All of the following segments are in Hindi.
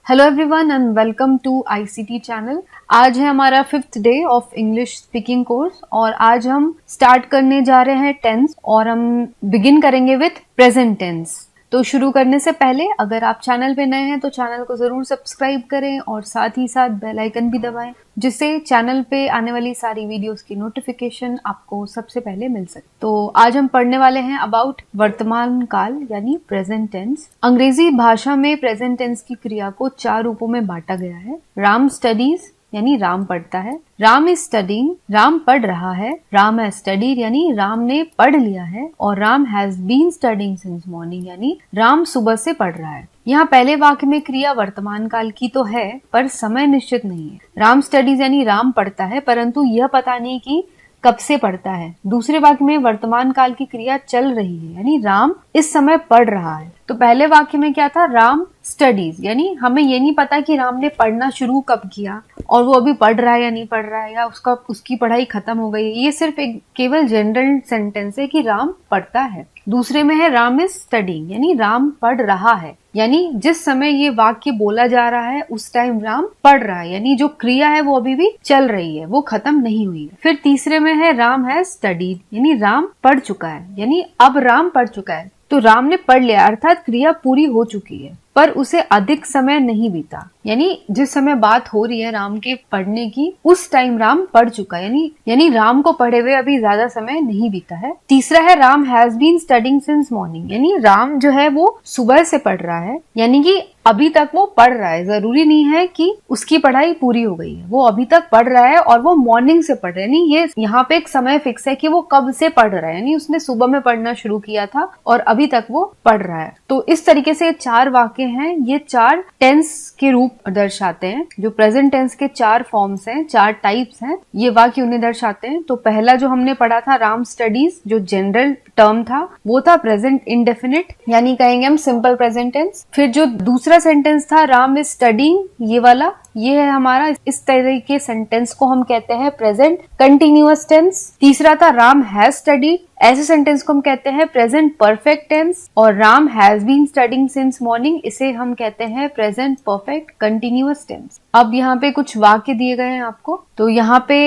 Hello everyone and welcome to ICT channel. आज है हमारा 5th day of English speaking course और आज हम स्टार्ट करने जा रहे हैं टेंस और हम बिगिन करेंगे विथ प्रेजेंट टेंस। तो शुरू करने से पहले अगर आप चैनल पे नए हैं तो चैनल को जरूर सब्सक्राइब करें और साथ ही साथ बेल आइकन भी दबाएं जिससे चैनल पे आने वाली सारी वीडियोस की नोटिफिकेशन आपको सबसे पहले मिल सके। तो आज हम पढ़ने वाले हैं अबाउट वर्तमान काल यानी प्रेजेंट टेंस। अंग्रेजी भाषा में प्रेजेंट टेंस की क्रिया को 4 रूपों में बांटा गया है। राम स्टडीज यानी राम पढ़ता है, राम इज स्टडीइंग राम पढ़ रहा है, राम हैज स्टडीड यानी राम ने पढ़ लिया है और Ram has been studying since morning यानी राम सुबह से पढ़ रहा है। यहाँ पहले वाक्य में क्रिया वर्तमान काल की तो है पर समय निश्चित नहीं है। राम स्टडीज यानी राम पढ़ता है परंतु यह पता नहीं कि कब से पढ़ता है। दूसरे वाक्य में वर्तमान काल की क्रिया चल रही है यानी राम इस समय पढ़ रहा है। तो पहले वाक्य में क्या था, राम स्टडीज यानी हमें ये नहीं पता कि राम ने पढ़ना शुरू कब किया और वो अभी पढ़ रहा है या नहीं पढ़ रहा है या उसकी पढ़ाई खत्म हो गई है। ये सिर्फ एक केवल जनरल सेंटेंस है कि राम पढ़ता है। दूसरे में है राम इज स्टडीइंग यानी राम पढ़ रहा है यानी जिस समय ये वाक्य बोला जा रहा है उस टाइम राम पढ़ रहा है यानी जो क्रिया है वो अभी भी चल रही है, वो खत्म नहीं हुई है। फिर तीसरे में है राम हैज स्टडीड यानी राम पढ़ चुका है यानी अब राम पढ़ चुका है। तो राम ने पढ़ लिया अर्थात क्रिया पूरी हो चुकी है पर उसे अधिक समय नहीं बीता यानी जिस समय बात हो रही है राम के पढ़ने की उस टाइम राम पढ़ चुका है यानी राम को पढ़े हुए अभी ज्यादा समय नहीं बीता है। तीसरा है Ram has been studying since morning यानी राम जो है वो सुबह से पढ़ रहा है यानी कि अभी तक वो पढ़ रहा है। जरूरी नहीं है कि उसकी पढ़ाई पूरी हो गई है, वो अभी तक पढ़ रहा है और वो मॉर्निंग से पढ़ रहा है यानी ये यहाँ पे एक समय फिक्स है कि वो कब से पढ़ रहा है यानी उसने सुबह में पढ़ना शुरू किया था और अभी तक वो पढ़ रहा है। तो इस तरीके से 4 वाक्य हैं, ये 4 टेंस के रूप दर्शाते हैं। जो प्रेजेंट टेंस के 4 फॉर्म्स हैं, 4 टाइप्स हैं, ये वाक्य उन्हें दर्शाते हैं। तो पहला जो हमने पढ़ा था राम स्टडीज जो जनरल टर्म था वो था प्रेजेंट इंडेफिनिट यानी कहेंगे हम सिंपल प्रेजेंट टेंस। फिर जो दूसरा सेंटेंस था राम इज स्टडीइंग ये वाला, ये है हमारा, इस तरह के सेंटेंस को हम कहते हैं प्रेजेंट कंटिन्यूअस टेंस। तीसरा था राम हैज स्टडीड, ऐसे सेंटेंस को हम कहते हैं प्रेजेंट परफेक्ट टेंस। और Ram has been studying since morning, इसे हम कहते हैं प्रेजेंट परफेक्ट कंटिन्यूअस टेंस। अब यहाँ पे कुछ वाक्य दिए गए हैं आपको, तो यहाँ पे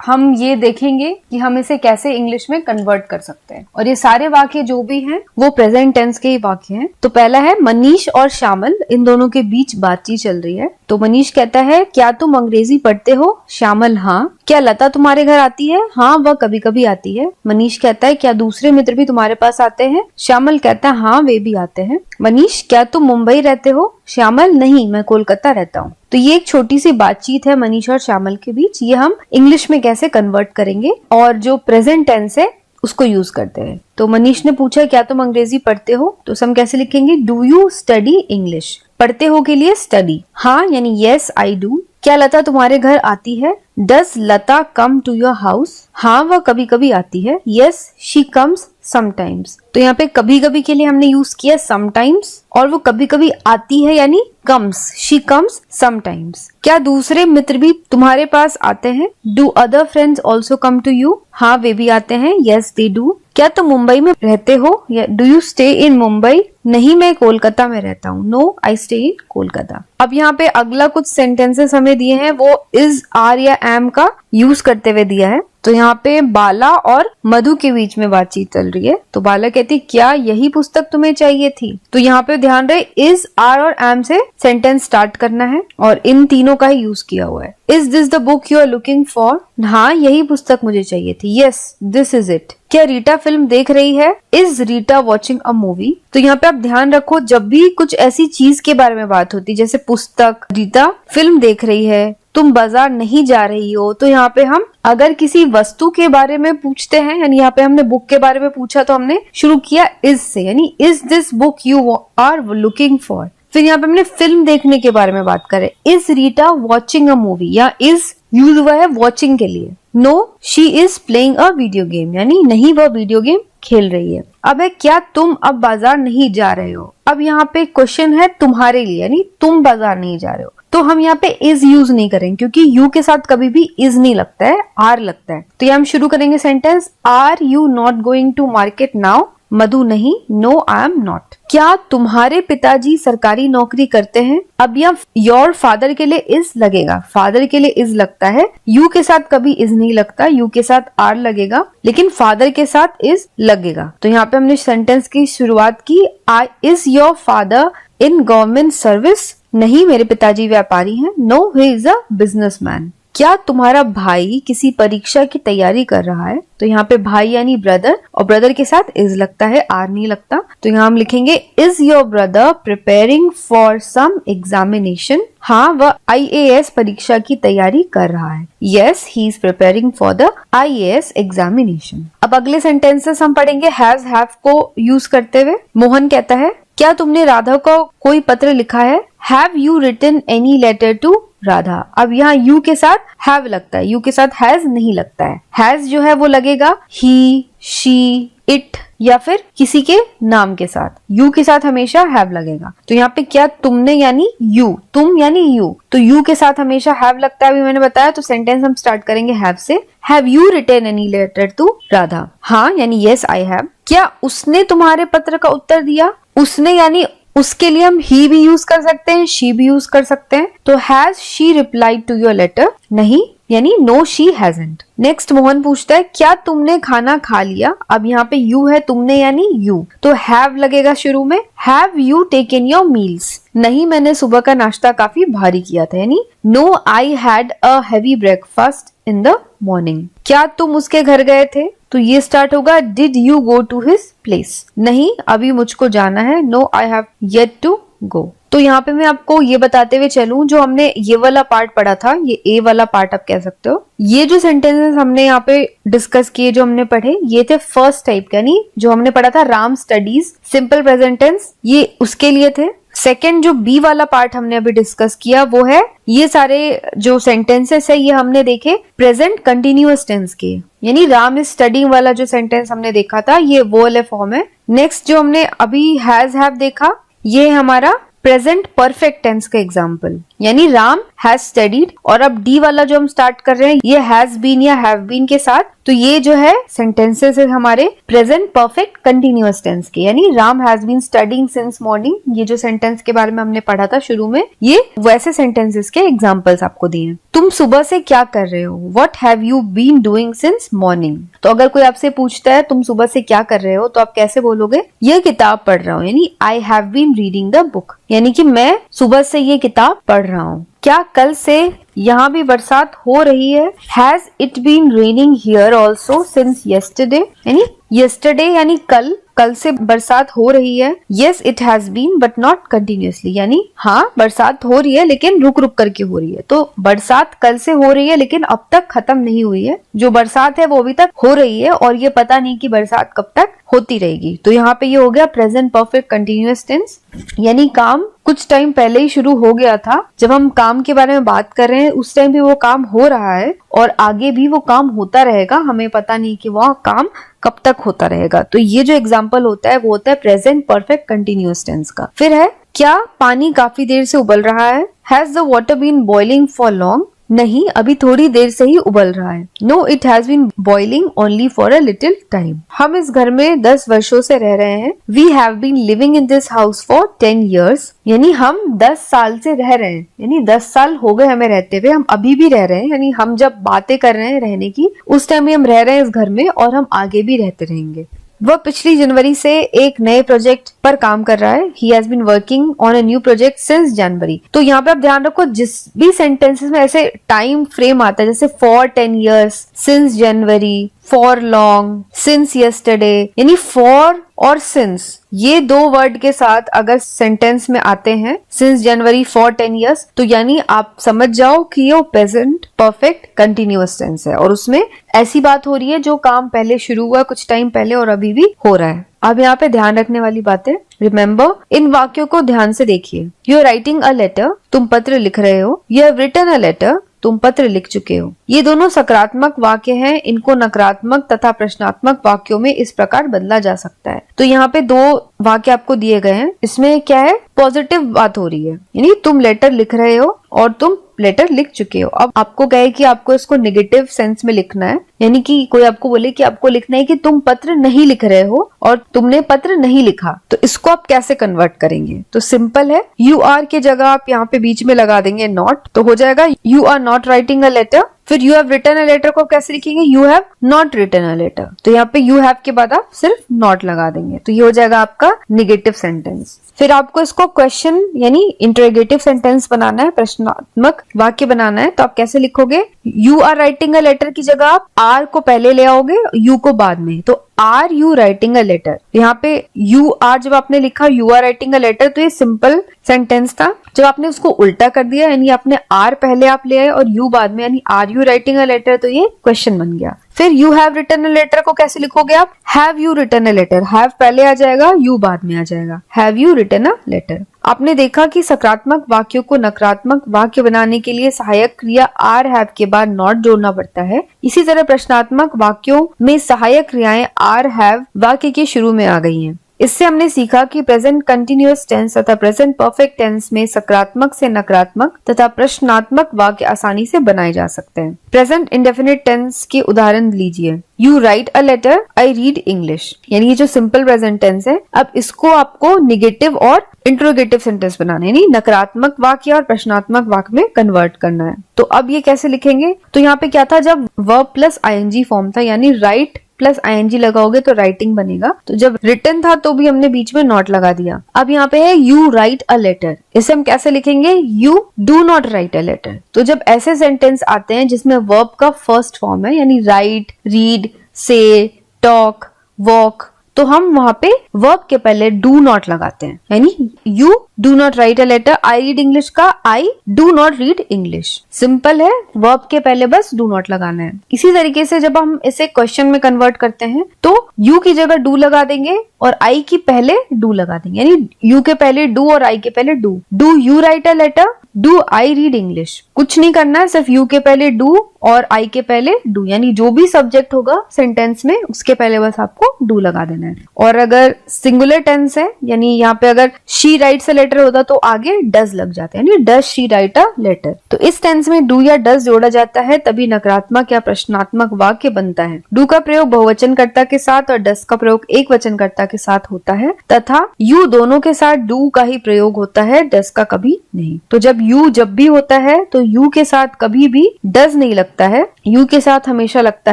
हम ये देखेंगे कि हम इसे कैसे इंग्लिश में कन्वर्ट कर सकते हैं। और ये सारे वाक्य जो भी हैं वो प्रेजेंट टेंस के ही वाक्य हैं। तो पहला है मनीष और श्यामल, इन दोनों के बीच बातचीत चल रही है। तो मनीष कहता है क्या तुम अंग्रेजी पढ़ते हो? श्यामल हाँ। क्या लता तुम्हारे घर आती है? हाँ वह कभी कभी आती है। मनीष कहता है क्या दूसरे मित्र भी तुम्हारे पास आते हैं? श्यामल कहता है हाँ वे भी आते हैं। मनीष क्या तुम मुंबई रहते हो? श्यामल नहीं मैं कोलकाता रहता हूँ। तो ये एक छोटी सी बातचीत है मनीष और श्यामल के बीच, ये हम इंग्लिश में कैसे कन्वर्ट करेंगे और जो प्रेजेंट टेंस है उसको यूज करते हैं। तो मनीष ने पूछा क्या तुम अंग्रेजी पढ़ते हो? तो हम कैसे लिखेंगे, डू यू स्टडी इंग्लिश। पढ़ते हो के लिए स्टडी, हाँ यानी यस आई डू। क्या लता तुम्हारे घर आती है? Does Lata come to your house? हाँ वह कभी कभी आती है। Yes she comes sometimes. तो यहाँ पे कभी कभी के लिए हमने यूज किया समटाइम्स और वो कभी कभी आती है यानी कम्स, शी कम्स समटाइम्स। क्या दूसरे मित्र भी तुम्हारे पास आते हैं? Do other friends also come to you? हाँ वे भी आते हैं। Yes they do. क्या तुम मुंबई में रहते हो? Do you stay in Mumbai? नहीं मैं कोलकाता में रहता हूँ। No I stay in Kolkata. अब यहाँ पे अगला कुछ सेंटेंसेस हमें दिए हैं, वो इज आर या एम का यूज करते हुए दिया है। तो यहाँ पे बाला और मधु के बीच में बातचीत चल रही है। तो बाला कहती क्या यही पुस्तक तुम्हें चाहिए थी? तो यहाँ पे ध्यान रहे इज आर और एम से सेंटेंस स्टार्ट करना है और इन तीनों का ही यूज किया हुआ है। Is this the book you are looking for? हाँ यही पुस्तक मुझे चाहिए थी। Yes this is it. क्या रीटा फिल्म देख रही है? Is Rita watching a movie? तो यहाँ पे आप ध्यान रखो जब भी कुछ ऐसी चीज के बारे में बात होती जैसे पुस्तक, रीटा फिल्म देख रही है, तुम बाजार नहीं जा रही हो, तो यहाँ पे हम अगर किसी वस्तु के बारे में पूछते हैं यानी यहाँ पे हमने बुक के बारे में पूछा तो हमने शुरू किया इज से यानी is this book you are looking for. फिर यहाँ पे हमने फिल्म देखने के बारे में बात करें, is Rita watching a movie या इज यूज हुआ है वॉचिंग के लिए। No she is playing a video game यानी नहीं वह वीडियो गेम खेल रही है। अब है क्या तुम अब बाजार नहीं जा रहे हो? अब यहाँ पे क्वेश्चन है तुम्हारे लिए यानी तुम बाजार नहीं जा रहे हो। तो हम यहाँ पे इज यूज नहीं करेंगे क्योंकि यू के साथ कभी भी इज नहीं लगता है, आर लगता है। तो ये हम शुरू करेंगे sentence, are you not going to market now? Madhu नहीं, नो आई एम नॉट। क्या तुम्हारे पिताजी सरकारी नौकरी करते हैं? अब यहाँ योर फादर के लिए इज लगेगा, फादर के लिए इज लगता है, यू के साथ कभी इज नहीं लगता, यू के साथ आर लगेगा, लेकिन फादर के साथ इज लगेगा। तो यहाँ पे हमने सेंटेंस की शुरुआत की, I is your father in government service? नहीं, मेरे पिताजी व्यापारी हैं। No, he is a businessman. क्या तुम्हारा भाई किसी परीक्षा की तैयारी कर रहा है? तो यहाँ पे भाई यानी ब्रदर, और ब्रदर के साथ इज लगता है, आर नहीं लगता। तो यहाँ हम लिखेंगे is your brother preparing for some examination? हाँ, वह IAS परीक्षा की तैयारी कर रहा है। Yes, he is preparing for the IAS examination. अब अगले सेंटेंसेस हम पढ़ेंगे हैज हैव को यूज करते हुए। मोहन कहता है, क्या तुमने राधा को कोई पत्र लिखा है? Have you written any letter to Radha? अब यहाँ यू के साथ हैव लगता है, यू के साथ हैज नहीं लगता है। हैज जो है वो लगेगा ही, शी, इट या फिर किसी के नाम के साथ। यू के साथ हमेशा हैव लगेगा। तो यहाँ पे क्या तुमने यानी यू, तुम यानी यू, तो यू के साथ हमेशा हैव लगता है, अभी मैंने बताया। तो सेंटेंस हम स्टार्ट करेंगे हैव से। Have you written any letter to Radha? हाँ यानी यस आई हैव। क्या उसने तुम्हारे पत्र का उत्तर दिया? उसने यानी उसके लिए हम ही भी यूज कर सकते हैं, शी भी यूज कर सकते हैं। तो has she replied to your letter? नहीं यानी no she hasn't. Next Mohan पूछता है, क्या तुमने खाना खा लिया? अब यहाँ पे यू है, तुमने यानी यू, तो हैव लगेगा शुरू में। Have you taken your meals? नहीं, मैंने सुबह का नाश्ता काफी भारी किया था, यानी no I had a heavy breakfast in the morning. क्या तुम उसके घर गए थे? तो ये स्टार्ट होगा did you go to his place? नहीं, अभी मुझको जाना है। No I have yet to go. तो यहाँ पे मैं आपको ये बताते हुए चलूं, जो हमने ये वाला पार्ट पढ़ा था, ये ए वाला पार्ट आप कह सकते हो, ये जो सेंटेंसेस हमने यहाँ पे डिस्कस किए, जो हमने पढ़े, ये थे फर्स्ट टाइप के, यानी जो हमने पढ़ा था Ram studies simple present tense, ये उसके लिए थे। सेकेंड जो बी वाला पार्ट हमने अभी डिस्कस किया, वो है ये सारे जो सेंटेंसेस है ये हमने देखे प्रेजेंट कंटिन्यूअस टेंस के, यानी राम इज स्टडीइंग वाला जो सेंटेंस हमने देखा था ये वो वाले फॉर्म है। नेक्स्ट जो हमने अभी हैज हैव देखा, ये हमारा प्रेजेंट परफेक्ट टेंस का एग्जाम्पल, यानी राम हैज स्टडीड। और अब डी वाला जो हम स्टार्ट कर रहे हैं ये हैज बीन या हैव बीन के साथ, तो ये जो है सेंटेंसेस है हमारे प्रेजेंट परफेक्ट कंटिन्यूअस टेंस के, यानी Ram has been studying since morning. ये जो सेंटेंस के बारे में हमने पढ़ा था शुरू में, ये वैसे सेंटेंसेस के एग्जाम्पल्स आपको दिए हैं। तुम सुबह से क्या कर रहे हो? What have you been doing since morning? तो अगर कोई आपसे पूछता है तुम सुबह से क्या कर रहे हो, तो आप कैसे बोलोगे? ये किताब पढ़ रहा हूँ, यानी I have been reading the book, यानी कि मैं सुबह से ये किताब पढ़ रहा हूँ। क्या कल से यहाँ भी बरसात हो रही है? Has it been raining here also since yesterday? यानी येस्टरडे यानी कल, कल से बरसात हो रही है। Yes it has been but not continuously, यानी हाँ बरसात हो रही है लेकिन रुक रुक करके हो रही है। तो बरसात कल से हो रही है लेकिन अब तक खत्म नहीं हुई है, जो बरसात है वो अभी तक हो रही है और ये पता नहीं कि बरसात कब तक होती रहेगी। तो यहाँ पे ये हो गया प्रेजेंट परफेक्ट कंटिन्यूअस टेंस, यानी काम कुछ टाइम पहले ही शुरू हो गया था। जब हम काम के बारे में बात कर रहे हैं उस टाइम भी वो काम हो रहा है और आगे भी वो काम होता रहेगा, हमें पता नहीं कि वह काम कब तक होता रहेगा। तो ये जो एग्जाम्पल होता है वो होता है प्रेजेंट परफेक्ट कंटिन्यूअस टेंस का। फिर है क्या पानी काफी देर से उबल रहा है? Has the water been boiling for long? नहीं, अभी थोड़ी देर से ही उबल रहा है। No it has been boiling only for a little time. हम इस घर में 10 वर्षों से रह रहे हैं। We have been living in this house for 10 years, यानी हम 10 साल से रह रहे हैं, यानी 10 साल हो गए हमें रहते हुए, हम अभी भी रह रहे हैं, यानी हम जब बातें कर रहे हैं रहने की उस टाइम भी हम रह रहे हैं इस घर में और हम आगे भी रहते रहेंगे। वह पिछली जनवरी से एक नए प्रोजेक्ट पर काम कर रहा है। He has been working on a new project since January। तो यहाँ पे आप ध्यान रखो, जिस भी सेंटेंसेस में ऐसे टाइम फ्रेम आता है, जैसे for 10 years, since January, for long, since yesterday, यानी for और since ये दो वर्ड के साथ अगर सेंटेंस में आते हैं, since January, for 10 years, तो यानी आप समझ जाओ कि ये प्रेजेंट परफेक्ट कंटिन्यूअस टेंस है और उसमें ऐसी बात हो रही है जो काम पहले शुरू हुआ कुछ टाइम पहले और अभी भी हो रहा है। अब यहाँ पे ध्यान रखने वाली बात है, रिमेम्बर, इन वाक्यों को ध्यान से देखिए। You are writing a letter, तुम पत्र लिख रहे हो। You have written a letter, तुम पत्र लिख चुके हो। ये दोनों सकारात्मक वाक्य हैं, इनको नकारात्मक तथा प्रश्नात्मक वाक्यों में इस प्रकार बदला जा सकता है। तो यहाँ पे 2 वाक्य आपको दिए गए हैं, इसमें क्या है, पॉजिटिव बात हो रही है, यानी तुम लेटर लिख रहे हो और तुम लेटर लिख चुके हो। अब आपको कहे कि आपको इसको नेगेटिव सेंस में लिखना है, यानी कि कोई आपको बोले कि आपको लिखना है कि तुम पत्र नहीं लिख रहे हो और तुमने पत्र नहीं लिखा, तो इसको आप कैसे कन्वर्ट करेंगे? तो सिंपल है, यू आर की जगह आप यहाँ पे बीच में लगा देंगे नॉट, तो हो जाएगा you are not writing a letter. फिर you have written a letter को आप कैसे लिखेंगे? You have not written a letter, तो यहाँ पे यू हैव के बाद आप सिर्फ नॉट लगा देंगे, तो ये हो जाएगा आपका नेगेटिव सेंटेंस। फिर आपको इसको क्वेश्चन यानी इंटरोगेटिव सेंटेंस बनाना है, प्रश्नात्मक वाक्य बनाना है, तो आप कैसे लिखोगे? You are writing a letter की जगह आप आर को पहले ले आओगे, यू को बाद में, तो are you writing a letter. यहाँ पे यू आर जब आपने लिखा you are writing a letter, तो ये सिंपल सेंटेंस था। जब आपने उसको उल्टा कर दिया, यानी आपने आर पहले आप ले आए और यू बाद में, यानी are you writing a letter, तो ये क्वेश्चन बन गया। फिर you have written a letter को कैसे लिखोगे आप? Have you written a letter, have पहले आ जाएगा, यू बाद में आ जाएगा, have you written a letter. आपने देखा कि सकारात्मक वाक्यों को नकारात्मक वाक्य बनाने के लिए सहायक क्रिया आर हैव के बाद नॉट जोड़ना पड़ता है। इसी तरह प्रश्नात्मक वाक्यों में सहायक क्रियाएं आर हैव वाक्य के शुरू में आ गई हैं। इससे हमने सीखा कि प्रेजेंट कंटिन्यूअस टेंस तथा प्रेजेंट परफेक्ट टेंस में सकारात्मक से नकारात्मक तथा प्रश्नात्मक वाक्य आसानी से बनाए जा सकते हैं। प्रेजेंट इंडेफिनिट टेंस के उदाहरण लीजिए, you write a letter, I read English, यानी ये जो सिंपल प्रेजेंट टेंस है, अब इसको आपको निगेटिव और इंट्रोगेटिव सेंटेंस बनाना है, यानी नकारात्मक वाक्य और प्रश्नात्मक वाक्य में कन्वर्ट करना है। तो अब ये कैसे लिखेंगे? तो यहाँ पे क्या था, जब वर्ब प्लस आईएनजी फॉर्म था, यानी राइट प्लस आईएनजी लगाओगे तो राइटिंग बनेगा, तो जब रिटन था तो भी हमने बीच में नॉट लगा दिया। अब यहाँ पे है यू राइट अ लेटर, इसे हम कैसे लिखेंगे? You do not write a letter. तो जब ऐसे सेंटेंस आते हैं जिसमें वर्ब का फर्स्ट फॉर्म है, यानी राइट, रीड, से, टॉक, वॉक, तो हम वहां पे वर्ब के पहले डू नॉट लगाते हैं, यानी you do not write a letter, I read English का I do not read English. Simple है, वर्ब के पहले बस डू नॉट लगाना है। इसी तरीके से जब हम इसे क्वेश्चन में कन्वर्ट करते हैं तो यू की जगह डू लगा देंगे और आई की पहले डू लगा देंगे, यानी यू के पहले डू और आई के पहले do. Do you write a letter, do I read English. कुछ नहीं करना है, सिर्फ यू के पहले डू और आई के पहले डू, यानी जो भी सब्जेक्ट होगा सेंटेंस में उसके पहले बस आपको डू लगा देना है। और अगर सिंगुलर टेंस है, यानी यहाँ पे अगर शी राइट्स अ लेटर होता तो आगे डज लग जाता है, यानी does she write a letter. तो इस टेंस में डू या डज जोड़ा जाता है, तभी नकारात्मक या प्रश्नात्मक वाक्य बनता है। डू का प्रयोग बहुवचनकर्ता के साथ और डज का प्रयोग एक वचनकर्ता के साथ होता है, तथा यू दोनों के साथ डू का ही प्रयोग होता है, डज का कभी नहीं। तो जब यू जब भी होता है तो यू के साथ कभी भी डज नहीं लगता है, यू के साथ हमेशा लगता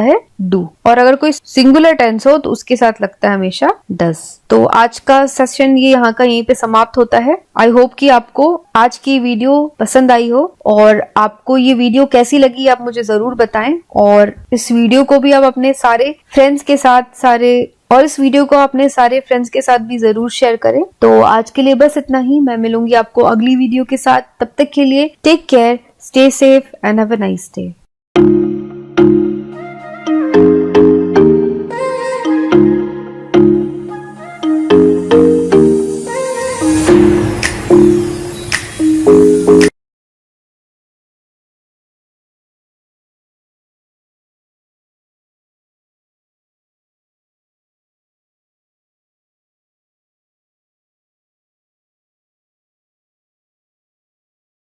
है डू। और अगर कोई सिंगुलर टेंस हो तो उसके साथ लगता है हमेशा डज। तो आज का सेशन ये यहाँ का यहीं पे समाप्त होता है। आई होप कि आपको आज की वीडियो पसंद आई हो, और आपको ये वीडियो कैसी लगी आप मुझे जरूर बताएं, और इस वीडियो को भी आप अपने सारे फ्रेंड्स के साथ इस वीडियो को अपने सारे फ्रेंड्स के साथ भी जरूर शेयर करें। तो आज के लिए बस इतना ही, मैं मिलूंगी आपको अगली वीडियो के साथ। तब तक के लिए take care, stay safe and have a nice day.